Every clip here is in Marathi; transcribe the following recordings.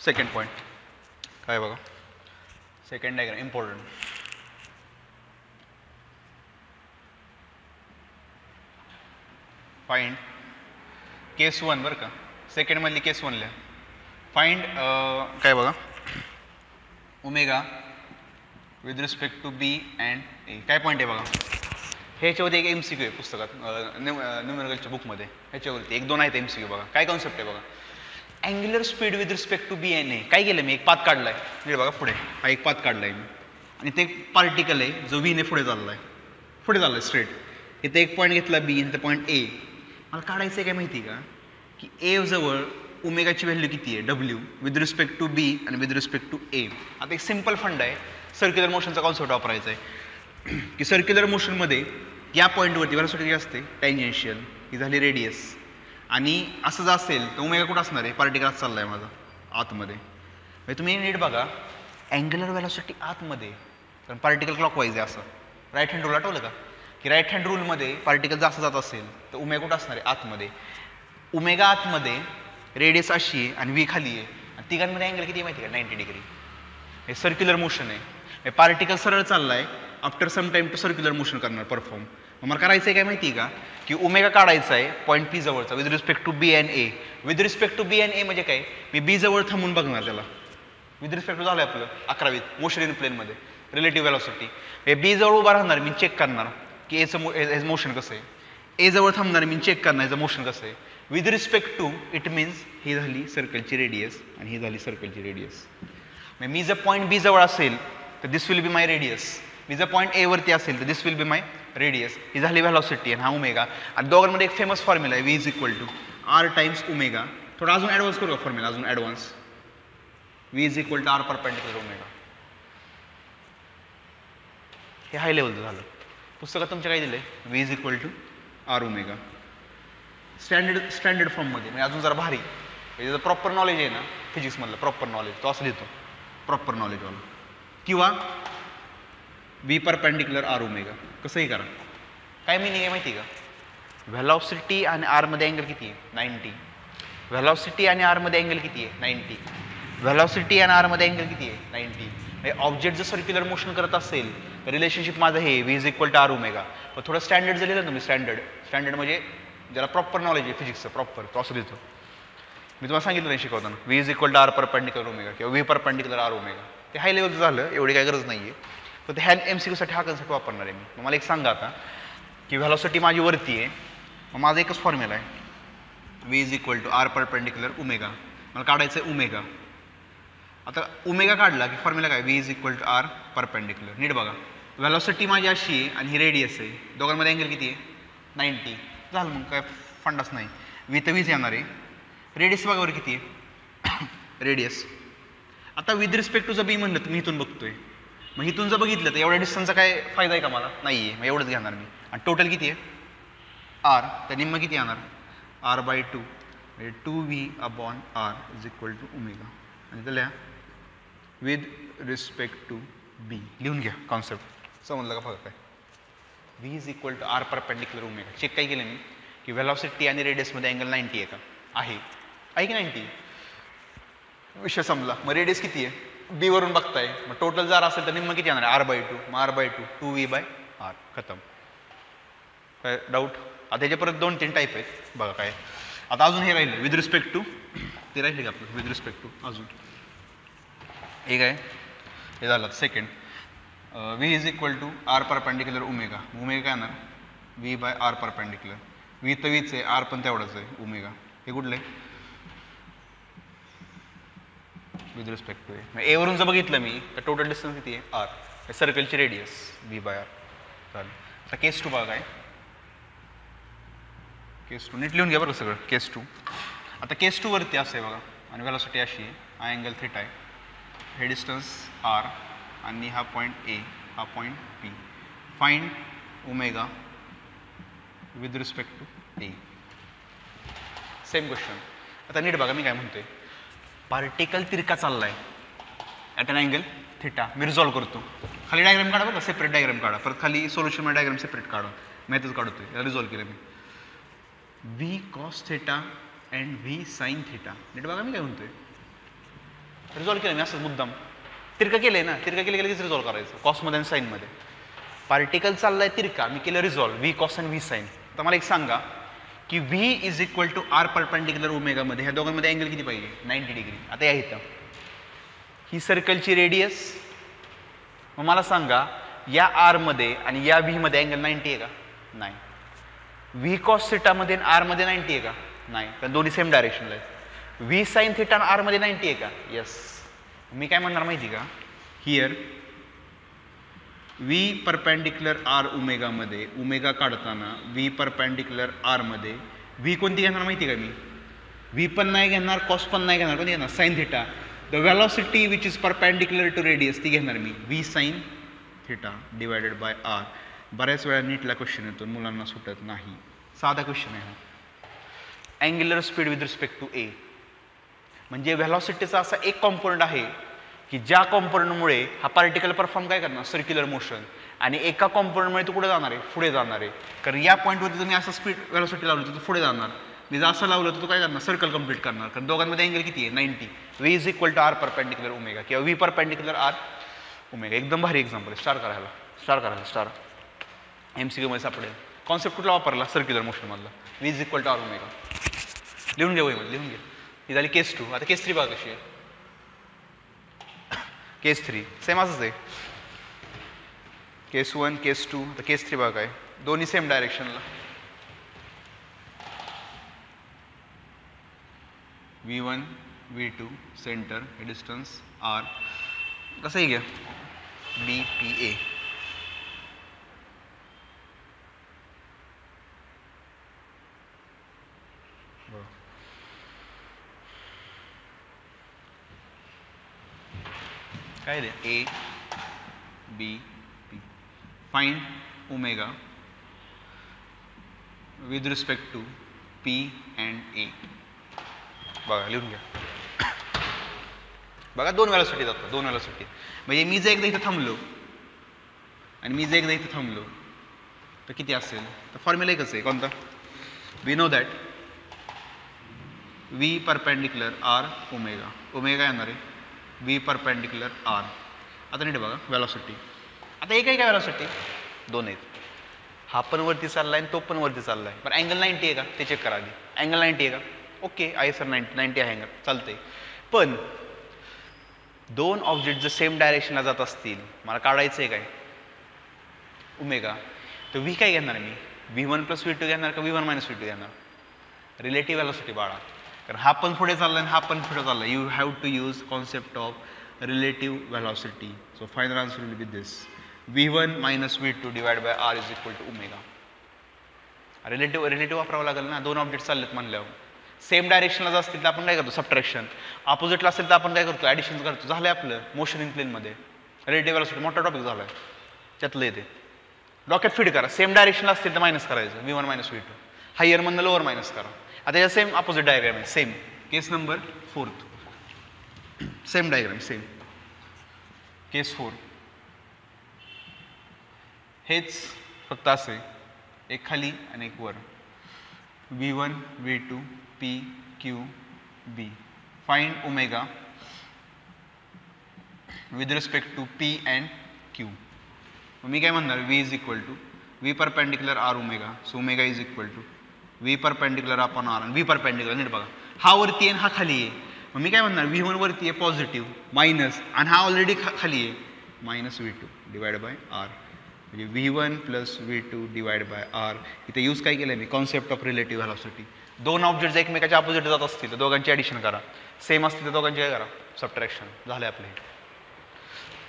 सेकंड पॉईंट काय बघा, सेकंड डायग्राम इम्पॉर्टंट. फाइंड केस 1 बरं का, सेकंड मधली केस 1 लिहा. फाइंड काय बघा, omega with respect to B and A. काय पॉईंट आहे बघा, ह्याच्यावरती एक MCQ आहे पुस्तकात, न्यूमेरिकलच्या बुकमध्ये. ह्याच्यावरती 1-2 आहेत MCQ. बघा काय कॉन्सेप्ट आहे बघा. Angular speed with respect to B and A. काय केलं मी, एक पाथ काढलाय. म्हणजे बघा पुढे हा एक पाथ काढलाय मी, आणि ते एक पार्टिकल आहे जो व्हीने पुढे चाललाय स्ट्रेट. इथे एक पॉईंट घेतला बी, आणि पॉईंट ए. मला काढायचं आहे काय माहिती का, की ए जवळ ओमेगाची व्हॅल्यू किती आहे, W, विथ रिस्पेक्ट टू बी आणि विथ रिस्पेक्ट टू ए. आता एक सिम्पल फंड आहे, सर्क्युलर मोशनचा कॉन्सेप्ट वापरायचा आहे. की सर्क्युलर मोशनमध्ये या पॉईंटवरती व्हेलॉसिटी असते टँजेन्शियल, ही झाली रेडियस. आणि असं जर असेल तर ओमेगा कुठं असणार आहे, पार्टिकल चालला आहे माझा आतमध्ये. म्हणजे तुम्ही नीट बघा, अँग्युलर व्हेलॉसिटी आतमध्ये, कारण पार्टिकल क्लॉकवाईज आहे. असं राईट हँड रूल आठवलं का, की राईट हँड रूलमध्ये पार्टिकल जास्त जात असेल तर ओमेगा कुठं असणार आहे, आतमध्ये. ओमेगा आतमध्ये, रेडियस अशी आहे आणि व्ही खाली आहे, आणि तिघांमध्ये अँगल किती माहिती आहे का, 90 डिग्री. हे सर्क्युलर मोशन आहे. पार्टिकल सरळ चाललाय, after some time to circular motion करणार परफॉर्म. मला करायचं आहे काय माहिती आहे का, की ओमेगा काढायचा आहे पॉईंट पी जवळचा with respect to B and A. With respect to B and A म्हणजे काय, मी बी जवळ थांबून बघणार त्याला. विथ रिस्पेक्ट टू झालं आपलं 11वीत मोशन इन प्लेनमध्ये रिलेटिव्ह व्हेलॉसिटी. बी जवळ उभा राहणार, मी चेक करणार की एचं मोशन कसं आहे. ए जवळ थांबणार, मी चेक करणार याचं मोशन कसं आहे. With respect to it means ही झाली सर्कलची रेडियस आणि ही झाली सर्कलची रेडियस. मी जर पॉईंट बी जवळ असेल तर दिस विल बी माय रेडियस. मी जर पॉईंट ए वरती असेल तर दिस विल बी माय रेडियस. ही झाली व्हेलॉसिटी आणि हा ओमेगा. आणि दोघांमध्ये एक फेमस फॉर्म्युला आहे, V is equal to R times omega. थोडा अजून ॲडव्हान्स करू का फॉर्म्युला, अजून advance. V is equal to R perpendicular omega. हे हाय लेवलचं झालं. पुस्तकात तुमच्या काय दिलं आहे, V is equal to R omega. Standard फॉर्ममध्ये म्हणजे अजून जरा भारी, म्हणजे प्रॉपर नॉलेज आहे ना फिजिक्समधलं, प्रॉपर नॉलेज तो असं लिहितो, प्रॉपर नॉलेजवाला. किंवा व्ही परपेंडिक्युलर आर ओमेगा, कसंही करा. काय मिनिंग आहे माहिती आहे का, व्हेलॉसिटी आणि आरमध्ये अँगल किती आहे, 90. व्हेलॉसिटी आणि आरमध्ये अँगल किती आहे, 90. व्हेलॉसिटी आणि आरमध्ये अँगल किती आहे, 90. म्हणजे ऑब्जेक्ट जर सर्क्युलर मोशन करत असेल रिलेशनशिप माझं हे V is equal to R omega. पण थोडं स्टँडर्ड जर लिहिलं तुम्ही, स्टँडर्ड म्हणजे ज्याला प्रॉपर नॉलेज आहे फिजिक्सचं प्रॉपर, तो असं लिहितो. मी तुम्हाला सांगितलं नाही शिकवताना, V is equal to R perpendicular omega किंवा व्ही परपेंडिक्युलर आर ओमेगा. ते हाय लेवलचं झालं, एवढी काही गरज नाही आहे. तर ते ह्या MCQसाठी हा कन्सेप्ट वापरणार आहे मी. मग मला एक सांगा आता, की व्हेलॉसिटी माझी वरती आहे, मग माझा एकच फॉर्म्युला आहे, V is equal to R perpendicular omega. मला काढायचं आहे ओमेगा. आता ओमेगा काढला की फॉर्म्युला काय, V is equal to R perpendicular. नीट बघा, व्हेलॉसिटी माझी अशी आहे आणि ही रेडियस आहे, दोघांमध्ये अँगल किती आहे, 90. झालं, मग काय फंडाच नाही. व्ही तर व्हीच येणार आहे. रेडियस बघावर किती आहे, रेडियस. आता विथ रिस्पेक्ट टू जर बी म्हणलं तर मी इथून बघतोय, मग इथून जर बघितलं तर एवढ्या डिस्टन्सचा काय फायदा आहे का मला, नाही आहे. मग एवढंच घेणार मी. आणि टोटल किती आहे, आर. तर निम्म किती येणार, r/2 म्हणजे 2v/r is equal to omega. आणि त्याला विथ रिस्पेक्ट टू बी लिहून घ्या. कॉन्सेप्ट समजलं का फक्त काय, V is equal to R perpendicular omega. Check काय केलं मी, की व्हेलॉसिटी आणि रेडियसमध्ये अँगल 90 आहे का, आहे की 90. विषय संपला. मग रेडियस किती आहे, बी वरून बघताय, मग टोटल जर असेल तर निम्म किती येणार आहे, r/2. मग r/2 2v/r खतम. काय डाऊट. आता त्याच्या परत 2-3 टाईप आहेत बघा. काय आता अजून हे राहिलं विथ रिस्पेक्ट टू, ते राहिले का आपलं विथ रिस्पेक्ट टू. अजून एक आहे, हे झालं second. V is equal to R perpendicular omega. Omega काय येणार, v/r परपेंडिक्युलर. व्ही तर व्हीच आहे, आर पण तेवढंच आहे, ओमेगा. हे कुठलं आहे, with respect to A. A वरून जर बघितलं मी तर टोटल डिस्टन्स किती आहे, आर. सर्कलची radius v/r. चालेल. आता केस 2 बघा. काय केस 2 नीट लिहून घ्या बरं सगळं. केस 2. आता केस 2 वरती असं आहे बघा, आणि व्हेलॉसिटी अशी आहे, हा अँगल थिटा आहे, हे डिस्टन्स आर, आणि हा पॉईंट ए, हा point P. Find omega with respect to A. Same question. आता नीट बघा मी काय म्हणतोय, पार्टिकल तिरका चाललाय ॲट अन अँगल थिटा. मी रिझॉल्व्ह करतो. खाली डायग्राम काढा बघा, सेपरेट डायग्राम काढा. परत खाली सोल्युशन डायग्राम सेपरेट काढा. मॅथच काढतोय, याला रिझॉल्व्ह केलं मी. V cos theta and V sine theta. नीट बघा मी काय म्हणतोय, रिझॉल्व्ह केलं मी असंच मुद्दाम तिरका केलंय ना, तिरका केलं गेलं की रिझॉल्व्ह करायचं कॉसमध्ये आणि साईनमध्ये. पार्टिकल चाललाय तिरका, मी केलं रिझॉल्व्ह व्ही कॉस आणि व्ही साईन. तर मला एक सांगा की V is equal to R perpendicular ओमेगामध्ये ह्या दोघांमध्ये अँगल किती पाहिजे? 90 डिग्री. आता या इथं ही सर्कलची रेडियस, मग मला सांगा या आर मध्ये आणि या व्ही मध्ये अँगल 90 आहे का? नाही. व्ही कॉस थिटामध्ये आर मध्ये 90 आहे का? नाही, कारण दोन्ही सेम डायरेक्शनला आहेत. व्ही साईन थिटा आर मध्ये 90 आहे का? येस. मी काय म्हणणार माहिती का, हिअर व्ही परपेंडिक्युलर आर ओमेगामध्ये ओमेगा काढताना व्ही परपेंडिक्युलर आर मध्ये व्ही कोणती घेणार माहिती का मी? व्ही पण नाही घेणार, कॉस पण नाही घेणार, कोणती घेणार? Sine theta. The velocity which is perpendicular to radius ती घेणार मी, V sine theta divided by R. बऱ्याच वेळा नीटला क्वेश्चन येतो, मुलांना सुटत नाही. साधा क्वेश्चन आहे हा. Angular speed with respect to A, म्हणजे व्हेलॉसिटीचा असा एक कॉम्पोनंट आहे की ज्या कॉम्पोनंटमुळे हा पार्टिकल परफॉर्म काय करणार? Circular motion. आणि एका कॉम्पोनंटमुळे तो कुठे जाणार आहे? पुढे जाणार आहे. कारण या पॉईंटवरती तुम्ही असं स्पीड व्हेलॉसिटी लावली तर तो पुढे जाणार. मी जर असं लावलं तर तो काय करणार? सर्कल कंप्लीट करणार. कारण दोघांमध्ये अँगल किती आहे? 90. V is equal to R perpendicular omega किंवा व्ही परपेंडिक्युलर आर ओमेगा. एकदम भारी एक्झाम्पल आहे. स्टार MCQ मध्ये सापडेल. कॉन्सेप्ट कुठला वापरला? सर्क्युलर मोशन मधला. V is equal to R omega. लिहून घ्या वहीमध्ये, लिहून घ्या. ही झाली केस 2. आता केस 3 बघा कशी आहे. केस 3 सेम असंच आहे. केस 1 केस 2. आता केस 3 बघा काय, दोन्ही सेम डायरेक्शनला. V1 V2 सेंटर हे डिस्टन्स R. कसंही घ्या BPA. काय दे A B P. Find omega with respect to P and A. बघा लिहून घ्या. बघा दोन वेळासाठी जातो, दोन वेळासाठी. म्हणजे मी जर एकदा इथं थांबलो आणि मी जर एकदा इथं थांबलो तर किती असेल? तर फॉर्म्युला एकच आहे. कोणता? We know that V perpendicular R omega. Omega येणार आहे V परपेंडिक्युलर आर. आता नीट बघा वेलॉसिटी. आता एक आहे का वेलॉसिटी? दोन आहेत. हा पण वरती चाललाय आणि तो पण वरती चाललाय. पण अँगल 90 आहे का ते चेक करा आधी. अँगल 90 आहे का? ओके आहे सर, 90 आहे अँगल, चालतंय. पण दोन ऑब्जेक्ट जर सेम डायरेक्शनला जात असतील, मला काढायचं आहे काय? ओमेगा. तर व्ही काय घेणार मी? V1 + V2 घेणार का V1 - V2 घेणार? रिलेटिव्ह वेलॉसिटी बाळा. कारण हा पण पुढे चाललाय आणि हा पण पुढे चाललाय. You have to use concept of relative velocity. So final answer will be this, V1 - V2 divide by R is equal to omega. Relative वापरावं लागेल ना, दोन ऑब्जेक्ट चाललेत म्हणल्यावर. सेम डायरेक्शनला जर असतील तर आपण काय करतो? सबट्रॅक्शन. ऑपोजिटला असेल तर आपण काय करतो? ॲडिशन करतो. झालंय आपलं मोशन इन प्लेनमध्ये. रिलेटिव्ह वेलॉसिटी मोठा टॉपिक झालाय, त्यातलं येते. डॉक्यात फीड करा. सेम डायरेक्शनला असतील तर मायनस करायचं, V1 - V2. हायर मधनं लोअर मायनस करा. आता या सेम अपोजिट डायग्राम आहे. सेम केस नंबर 4. सेम डायग्राम, सेम केस 4. हेच फक्त असे एक खाली आणि एक वर. V1 V2 P Q B. Find omega with respect to P and Q. मी काय म्हणणार? V is equal to V perpendicular R omega. So omega is equal to V perpendicular upon R. आणि V परपेंडिक्युलर नीट बघा, हा वरती आहे आणि हा खाली आहे. मग मी काय म्हणणार? V1 वरती आहे पॉझिटिव्ह मायनस, आणि हा ऑलरेडी खाली आहे minus V2 divide by R. म्हणजे V1 + V2 divide by R. इथे यूज काय केलं मी? Concept of relative velocity. दोन ऑब्जेक्ट एकमेकाच्या अपोजिट जात असतील तर दोघांची ॲडिशन करा. सेम असतील तर दोघांची काय करा? सबट्रॅक्शन. झालं आपले.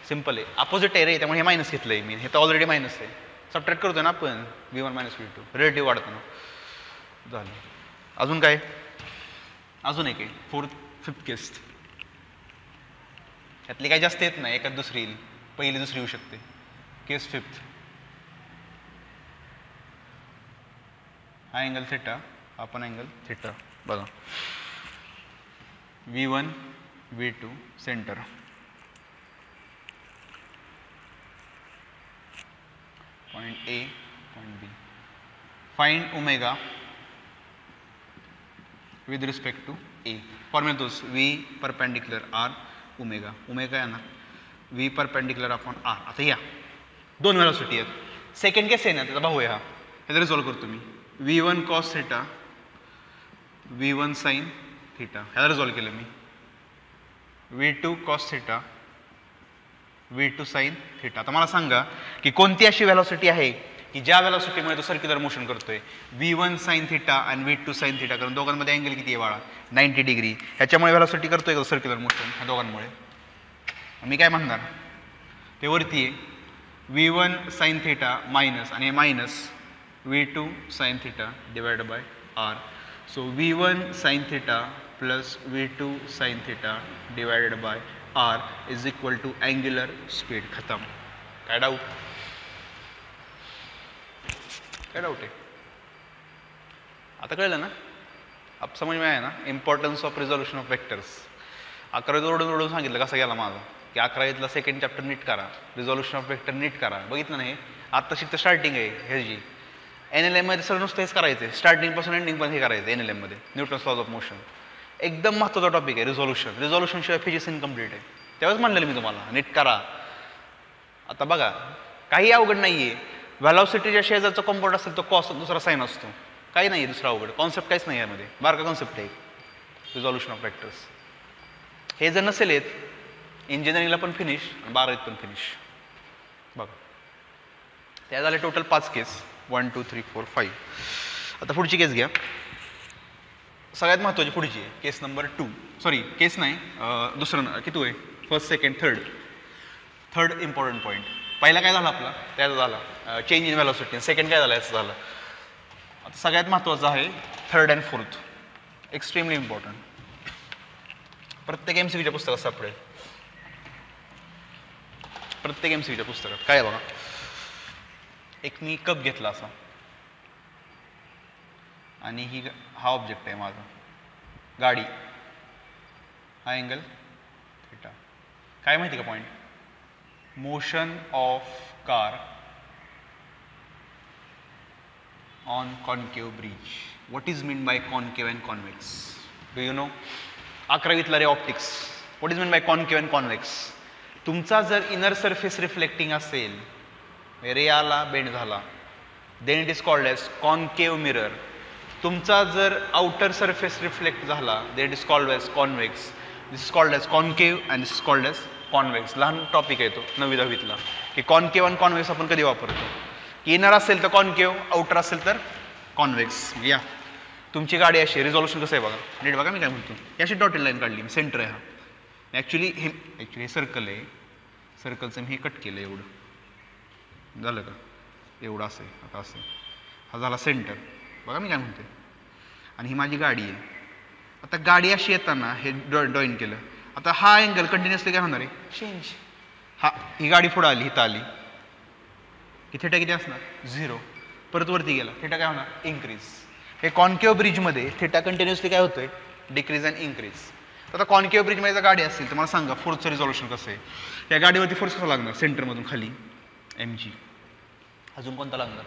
सिम्पल आहे. अपोजिट आहे रे, त्यामुळे हे मायनस घेतलंय मी. हे तर ऑलरेडी मायनस आहे. सबट्रॅक्ट करतोय ना आपण V1 - V2. रिलेटिव्ह वाढताना झालं. अजून काय? अजून एक आहे 4th 5th केस. यातली काही जास्त येत नाही, एकात दुसरी येईल, पहिली दुसरी येऊ शकते. केस 5th. हा अँगल थिटा, हा पण अँगल थिटा. बघा V1 V2 centre. Point A, point B. Find omega with respect to A. Formula तोच V perpendicular R omega. Omega येणार व्ही परपेंडिक्युलर अपॉन आर. आता या दोन व्हेलॉसिटी आहेत. सेकंड केस आहे ना त्याचा भाऊ आहे हा. ह्याला रिझॉल्व्ह करतो मी. V1 cos theta V1 sine theta ह्याला रिझॉल्व्ह केलं मी. V2 cos theta V2 sine theta. आता मला सांगा की कोणती अशी व्हेलॉसिटी आहे की ज्या व्हेलॉसिटीमुळे तो सर्क्युलर मोशन करतोय. V1 साईन थिटा आणि V2 साईन थिटा, कारण दोघांमध्ये अँगल किती आहे बाळा 90 डिग्री. ह्याच्यामुळे व्हेलॉसिटी करतोय का सर्क्युलर मोशन ह्या दोघांमुळे. मी काय म्हणणार ते वरती आहे V1 साईन थिटा मायनस आणि minus V2 sine theta divide by R. So V1 sine theta plus V2 sine theta divided by R is equal to angular speed. खतम. काय डाऊट? काय डाऊट आहे? आता कळलं ना? अब समज में आहे ना importance of resolution of vectors. 11वीत ओरडून सांगितलं कसं गेला माझा की 11वीतला सेकंड चॅप्टर नीट करा, रिझोल्युशन ऑफ वेक्टर नीट करा. बघितलं नाही आत्ता शिकतं स्टार्टिंग आहे ह्याची. NLM मध्ये सर नुसतं हेच करायचं, स्टार्टिंगपासून एंडिंग पण हे करायचं. NLM मध्ये न्यूटन्स लॉज ऑफ मोशन एकदम महत्त्वाचा टॉपिक आहे रिझोल्युशन. रिझोल्युशन शिवाय फिजिक्स इनकम्प्लीट आहे. तेव्हाच म्हणलेलं मी तुम्हाला नीट करा. आता बघा काही अवघड नाही आहे. व्हॅलॉसिटीच्या शेजारचा कॉम्पोनंट असेल तो कॉस दुसरा साईन असतो. काही नाही दुसरा अवघड कॉन्सेप्ट काहीच नाही यामध्ये. बारका कॉन्सेप्ट आहे रिझोल्युशन ऑफ वेक्टर्स. हे जर नसेल येत इंजिनिअरिंगला पण फिनिश आणि 12वीत पण फिनिश. बघा त्या झाले टोटल 5 केस 1 2 3 4 5. आता पुढची केस घ्या. सगळ्यात महत्त्वाची पुढची आहे केस नंबर 2. सॉरी केस नाही दुसरं किती आहे first second third important point. पहिला काय झाला आपला त्याचा झाला चेंज इन व्हेलॉसिटी. सेकंड काय झालं याचं झालं. आता सगळ्यात महत्त्वाचं आहे third and fourth. Extremely important. प्रत्येक MCQच्या पुस्तकात सापडेल. प्रत्येक MCQच्या पुस्तकात काय बघा. एक मी कप घेतला असा आणि हा ऑब्जेक्ट आहे माझा गाडी. हा अँगल थिटा. काय माहिती का point. Motion of car on concave bridge. What is mean by concave and convex. Do you know. 11वीतला ray optics. What is mean by concave and convex. तुमचा जर इनर सरफेस रिफ्लेक्टिंग असेल रे आला बेंड झाला then it is called as concave mirror. तुमचा जर आउटर सरफेस रिफ्लेक्ट झाला then it is called as convex. This is called as concave and this is called as convex. लहान टॉपिक आहे तो 9वी 10वीतला की कॉन्केव आणि कॉन्व्हेक्स आपण कधी वापरतो. इनर असेल तर कॉन्केव, आउटर असेल तर कॉन्व्हेक्स. या तुमची गाडी अशी रिझॉल्युशन कसं आहे बघा नीट बघा. मी काय म्हणतो याची डॉटेड लाईन काढली मी. सेंटर आहे हा. ॲक्च्युली हे सर्कल आहे. सर्कलचं मी हे कट केलं एवढं झालं का एवढं असेल. आता असेल हा झाला सेंटर. बघा मी काय म्हणते. आणि ही माझी गाडी आहे. आता गाडी अशी येताना हे ड्रॉईंग केलं. आता हा अँगल कंटिन्युअसली काय होणार आहे चेंज. हा ही गाडी पुढं आली इथं आली की थिटा किती असणार 0. परत वरती गेला थिटा काय होणार इन्क्रीज. हे कॉन्केव ब्रिजमध्ये थिटा कंटिन्युअसली काय होतोय डिक्रीज अँड इन्क्रीज. आता कॉन्केव ब्रिजमध्ये जर गाडी असेल तर मला सांगा फोर्सचं रिझॉल्युशन कसं आहे. या गाडीवरती फोर्स कसा लागणार सेंटरमधून खाली mg. अजून कोणता लागणार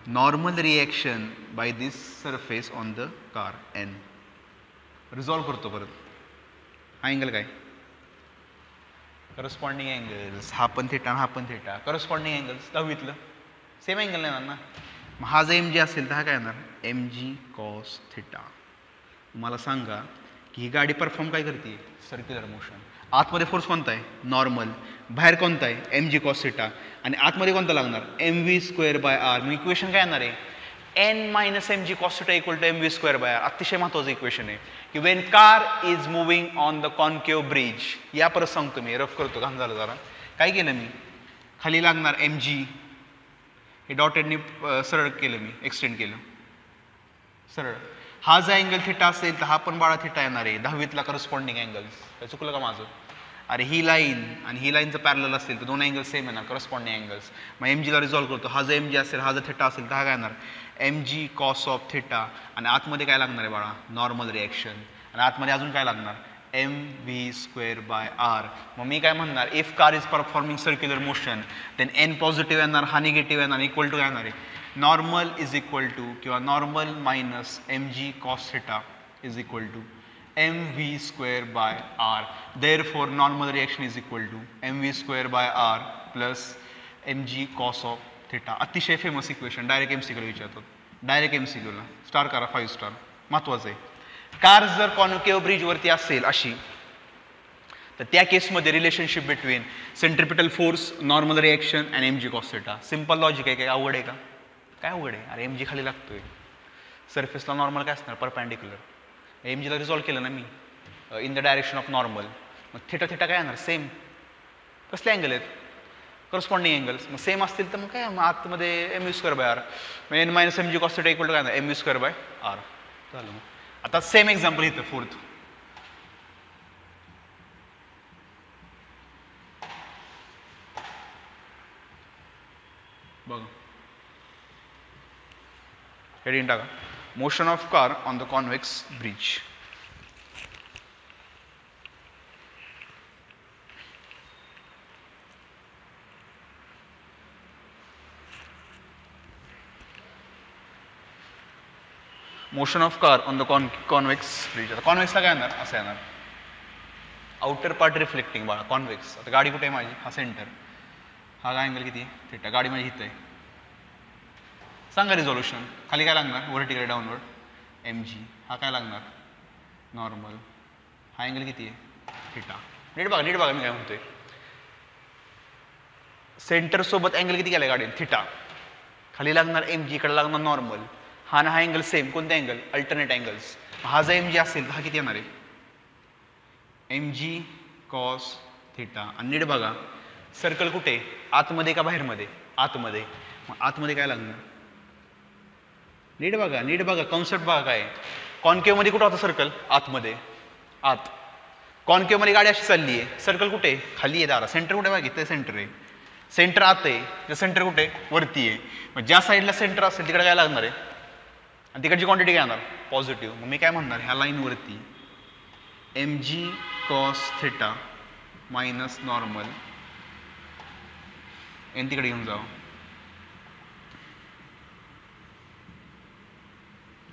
normal reaction by this surface on the car n. Resolve करतो परत. हा अँगल काय करस्पॉन्डिंग अँगल्स. हा पण थिटा हा पण थिटा करस्पॉन्डिंग अँगल्स 10वीतलं सेम अँगल नाही ना. मग हा जर mg असेल तर हा काय येणार mg कॉस थिटा. मला सांगा की ही गाडी परफॉर्म काय करते सर्क्युलर मोशन. आतमध्ये फोर्स कोणता आहे नॉर्मल, बाहेर कोणता आहे mg कॉस थिटा आणि आतमध्ये कोणता लागणार mv² बाय आर. मग इक्वेशन काय येणार आहे n minus mg cos theta equal to mv² by R. अतिशय महत्त्वाचं इक्वेशन आहे की when car is moving on the concave bridge. या परत सांगतो मी रफ करतो घाण झालं जरा. काय केलं मी खाली लागणार mg हे डॉटेडनी सरळ केलं मी एक्सटेंड केलं सरळ. हा जर अँगल थिटा असेल तर हा पण बाळा थिटा येणार आहे 10वीतला करस्पॉन्डिंग अँगल्स. काय चुकलं का माझं. अरे ही लाईन आणि ही लाईन जर पॅरलल असेल तर दोन अँगल सेम येणार करस्पॉन्डिंग अँगल्स. मग mgला रिझॉल्व करतो. हा जर mg असेल हा जर थिटा असेल तर हा काय येणार mg कॉस ऑफ थिटा आणि आतमध्ये काय लागणार आहे बाळा नॉर्मल रिॲक्शन आणि आतमध्ये अजून काय लागणार mv² बाय आर. मग मी काय म्हणणार if car is performing circular motion then n positive येणार हा निगेटिव्ह येणार इक्वल टू काय येणार आहे नॉर्मल इज इक्वल टू किंवा normal minus mg cos theta is equal to mv² by r. Therefore, normal reaction is equal to mv² by r plus mg cos of theta. अतिशय फेमस इक्वेशन, डायरेक्ट एमसीक्यूला विचारतात. डायरेक्ट एमसीक्यूला स्टार करा 5 स्टार, महत्वाचं आहे. कार जर कॉन्केव्ह ब्रिजवरती असेल अशी, तर त्या केसमध्ये relationship between centripetal force, normal reaction आणि MG cos theta. Simple logic आहे. काय अवघड आहे का? काय अवघड आहे? अरे एमजी खाली लागतोय, सरफेसला नॉर्मल काय असणार? परपॅन्डिक्युलर. एमजीला रिझॉल्व केलं ना मी in the direction of normal, मग थिटा थिटा काय येणार? सेम. कसले अँगल आहेत? Corresponding angles. मग सेम असतील तर मग काय, मग आतमध्ये mv² बाय आर, मग N minus MG cos theta equal to काय ना mv² बाय आर. झालं. मग आता सेम एक्झाम्पल इथं फोर्थ. बघा हेडिंग टाका, motion of car on the convex bridge. Motion of car on the convex bridge. आता कॉन्व्हेक्सला काय येणार? असं येणार, आउटर पार्ट रिफ्लेक्टिंग. बाळा कॉन्व्हेक्स. आता गाडी कुठे आहे माझी? हा सेंटर. हा काय अँगल किती आहे? थिटा. गाडी माझी इथं आहे. सांगा रिझॉल्युशन. खाली काय लागणार? Vertical downward mg. हा काय लागणार? नॉर्मल. हा अँगल किती आहे? थिटा. नीट बघा, नीट बघा मी काय म्हणतोय. सेंटर सोबत अँगल किती केलाय गाडीने? थिटा. खाली लागणार mg, इकडे लागणार नॉर्मल. हा ना हा अँगल सेम. कोणते अँगल? Alternate angles. हा जर mg असेल तर हा किती येणार आहे? mg cos theta. आणि नीट बघा सर्कल कुठे? आतमध्ये का बाहेरमध्ये? आतमध्ये. मग आतमध्ये काय लागणार? नीट बघा, नीट बघा, कॉन्सेप्ट बघा काय. कॉन्केव्ह मध्ये कुठं होतं सर्कल? आतमध्ये. आत. कॉन्केव्ह मध्ये गाडी अशी चालली आहे, सर्कल कुठे? खाली आहे दारा. सेंटर कुठे? बघा इथे सेंटर आहे. सेंटर आत आहे, सेंटर कुठे? वरती आहे. मग ज्या साईडला सेंटर असेल तिकडे काय लागणार आहे? आणि तिकडची क्वांटिटी काय येणार? पॉझिटिव्ह. मग मी काय म्हणणार, ह्या लाईनवरती mg cos theta minus normal N तिकडे घेऊन जावं.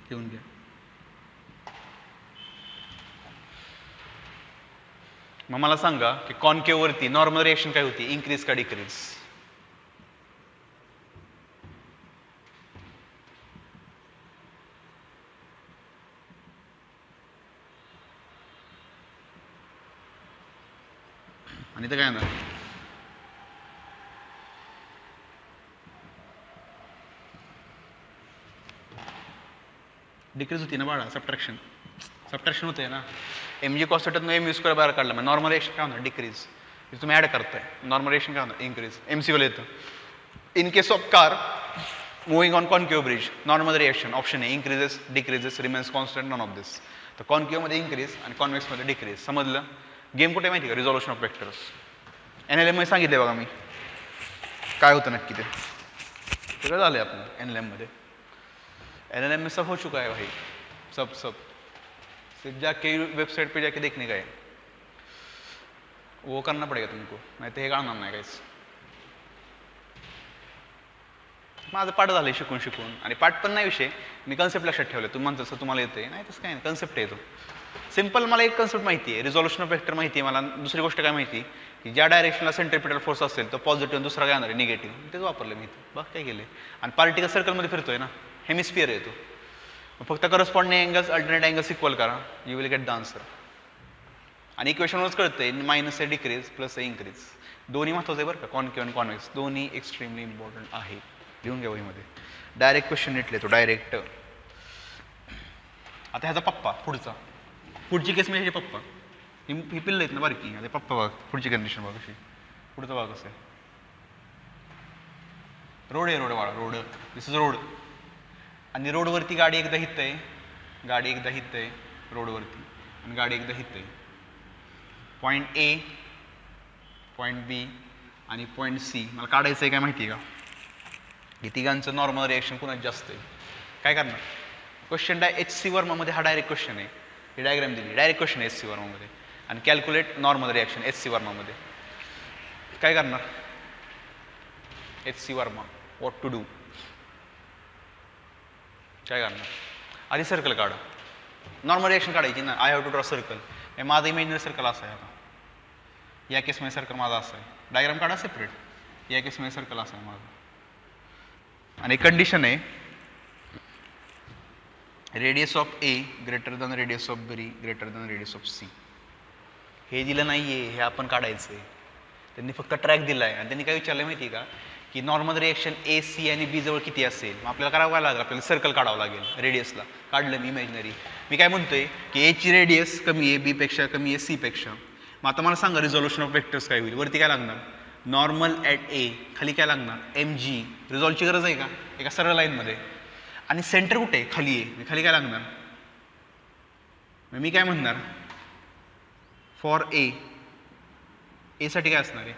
घेऊन घ्या. मग मला सांगा की कॉन्केव्ह वरती नॉर्मल रिएक्शन काय होती? इन्क्रीज का डिक्रीज? आणि ते काय ना डिक्रीज होती ना बाळा. सबट्रॅक्शन. सबट्रॅक्शन होते ना. mg कॉस थिटातून mv² बाहेर काढला, मग नॉर्मल रिएक्शन काय होणार? डिक्रीज. तुम्ही ऍड करताय, नॉर्मल रिएक्शन काय होणार? इन्क्रीज. एमसीक्यूला येतं. In case of car moving on concave bridge, normal reaction option आहे increases, decreases, remains constant, none of this. तर कॉन्केव्ह मध्ये इन्क्रीज आणि कॉन्व्हेक्स मध्ये डिक्रीज. समजलं? गेम कुठे माहिती का? Resolution of vectors. NLM मध्ये सांगितले बघा मी काय होतं नक्की ते. सगळं झालंय आपलं NLM मध्ये. NLM में सब हो चुका है भाई. सब सिर्फ जाके वेबसाइट पे जाके देखने का है. वो करना पड़ेगा तुमको, नाही तर हे कळणार नाही काहीच. माझं पाठ झालंय शिकून शिकून. आणि पाठ पण नाही विषय, मी कन्सेप्ट लक्षात ठेवलं. तुम्ही म्हणतो तसं तुम्हाला येते नाही तसं काय नाही, कन्सेप्ट येतो. सिंपल. मला एक कन्सेप्ट माहिती आहे, रिझॉल्युशन ऑफ वेक्टर माहिती आहे मला. दुसरी गोष्ट काय माहिती की ज्या डायरेक्शनला सेंट्रिपिटल फोर्स असेल तो पॉझिटिव्ह, दुसरा काय येणार आहे? निगेटिव्ह. तेच वापरलं मी इथं. बघ काय केले. आणि पार्टिकल सर्कलमध्ये फिरतोय ना, हेमिस्फिअर येतो. फक्त corresponding angles, alternate angles equal करा, you will get the answer. आणि इक्वेशनवरच कळतंय मायनस आहे डिक्रीज, प्लस आहे इन्क्रीज. दोन्ही महत्त्वाचं आहे बरं का. कॉन्केव्ह आणि कॉन्व्हेक्स दोन्ही एक्स्ट्रीमली इम्पॉर्टंट आहे. लिहून घ्या वहीमध्ये. डायरेक्ट क्वेश्चन नीट तो डायरेक्ट. आता ह्याचा पप्पा पुढचा, पुढची केस म्हणजे पप्पा ही पिल्ल आहेत ना बारकी. आता पप्पा बघ पुढची कंडिशन बघ कशी. पुढचा भाग कसं आहे? रोड आहे, रोड वाळा, रोड. This is road. आणि रोडवरती गाडी एकदा हित आहे, गाडी एकदा हित आहे रोडवरती, आणि गाडी एकदा हित आहे. पॉईंट ए, पॉईंट बी आणि पॉईंट सी मला काढायचं आहे. काय माहिती आहे का? ही तिघांचं नॉर्मल रिएक्शन कुणाच जास्त आहे. काय करणार? क्वेश्चन HC वर्मामध्ये हा डायरेक्ट क्वेश्चन आहे. ही डायग्राम दिली, डायरेक्ट क्वेश्चन आहे HC वर्मामध्ये. आणि कॅल्क्युलेट नॉर्मल रिएक्शन HC वर्मामध्ये. काय करणार? HC Verma what to do? काय करणार? आधी सर्कल काढा. नॉर्मल रिएक्शन काढायची ना. I have to draw circle. माझा इमेजनरी सर्कल असा आहे आता. या केसमध्ये सर्कल माझा असा आहे. डायग्राम काढा सेपरेट. या केसमध्ये सर्कल असा आहे माझा. आणि कंडिशन आहे radius of A greater than radius of B greater than radius of C. हे दिलं नाही आहे, हे आपण काढायचं आहे. त्यांनी फक्त ट्रॅक दिला आहे आणि त्यांनी काय विचारलं माहिती आहे का की नॉर्मल रिएक्शन ए सी आणि बी जवळ किती असेल. मग आपल्याला करावं काय लागेल, आपल्याला सर्कल काढावं लागेल रेडियसला. काढलं मी इमॅजिनरी. मी काय म्हणतोय की एची रेडियस कमी आहे बीपेक्षा, कमी आहे सीपेक्षा. मग आता मला सांगा रिझॉल्युशन ऑफ वेक्टर्स काय होईल. वरती काय लागणार नॉर्मल ॲट ए, खाली काय लागणार एम जी. रिझॉल्वची गरज आहे का एका सरळ लाईनमध्ये. आणि सेंटर कुठे आहे खाली आहे, खाली काय लागणार. मी काय म्हणणार फॉर ए, ए साठी काय असणार आहे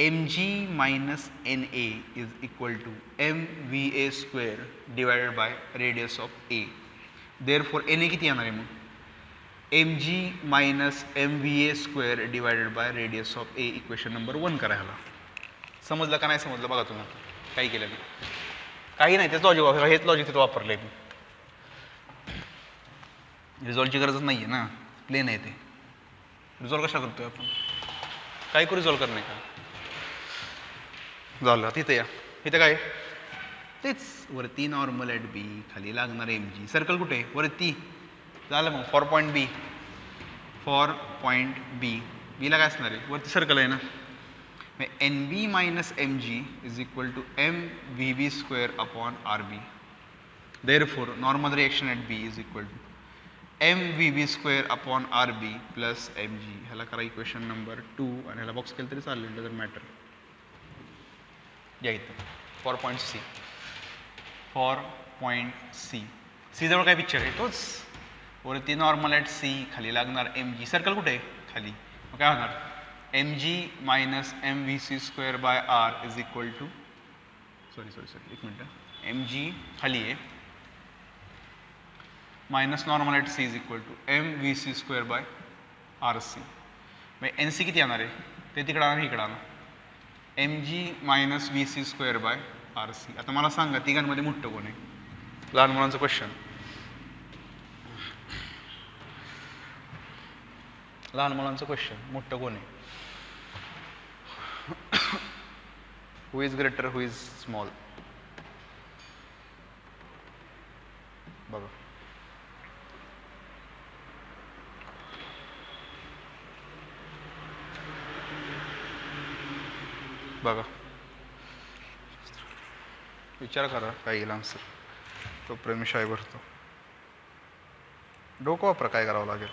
M G minus N A is equal to M V A square divided by radius of A. Therefore N A किती येणार आहे मग M G minus M V A square divided by radius of A. Equation number 1 करायला. समजलं का नाही समजलं बघा तुम्ही काही केलं नाही. काही नाही तेच लॉजिक, हेच लॉजिक तिथं वापरलं आहे मी. रिझॉल्वची गरजच नाही आहे ना, प्लेन आहे ते. रिझॉल्व कशा करतोय आपण, काय करू रिझॉल्व करणे का. झालं तिथे या. इथं काय तेच वरती नॉर्मल ॲट बी, खाली लागणार एम जी. सर्कल कुठे वरती. झालं मग for point B. For point B, बीला काय असणार आहे वरती सर्कल आहे ना. N B minus M G is equal to M V B square upon R B. Therefore normal reaction at B is equal to M V B square upon R B plus M G. ह्याला करा इक्वेशन नंबर 2 आणि ह्याला बॉक्स केलं तरी चालेल, डझंट मॅटर. या इथं for point C. For point C, C जवळ काय पिक्चर आहे तोच. वरती नॉर्मल ॲट सी, खाली लागणार एम जी. सर्कल कुठे आहे खाली. मग काय होणार M G minus M V C square by R is equal to sorry एक मिनटं. एम जी खाली आहे minus normal at C is equal to M V C square by R C. मग एन सी किती येणार आहे ते तिकडं आणा इकडं आणा. M G minus V C square by R C. आता मला सांगा तिघांमध्ये मोठं कोण आहे. लहान मुलांचं क्वेश्चन. लहान मुलांचं क्वेश्चन, मोठं कोण आहे. Who is greater who is small. बघा बघा विचार करा काय येईल आन्सर. तोपर्यंत मी शाई भरतो. डोकं वापरा काय करावं लागेल.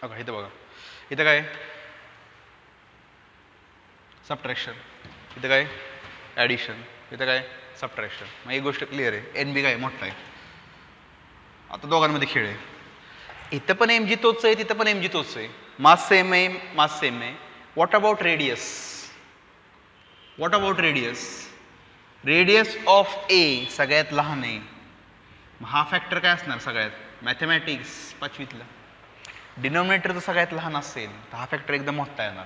बघा इथं बघा इथं काय सबट्रॅक्शन, इथं काय ॲडिशन, इथं काय सबट्रॅक्शन. मग एक गोष्ट क्लिअर आहे एन बी काय मोठा आहे. आता दोघांमध्ये खेळ आहे. इथं पण एम जी तोच आहे, तिथं पण एम जी तोच आहे. मास सेम आहे, मास सेम आहे. What about radius. What about radius. Radius of A सगळ्यात लहान आहे. हा फॅक्टर काय असणार सगळ्यात मॅथमॅटिक्स 5वीतला. डिनॉमिनेटर जर सगळ्यात लहान असेल तर हा फॅक्टर एकदम मोठा येणार.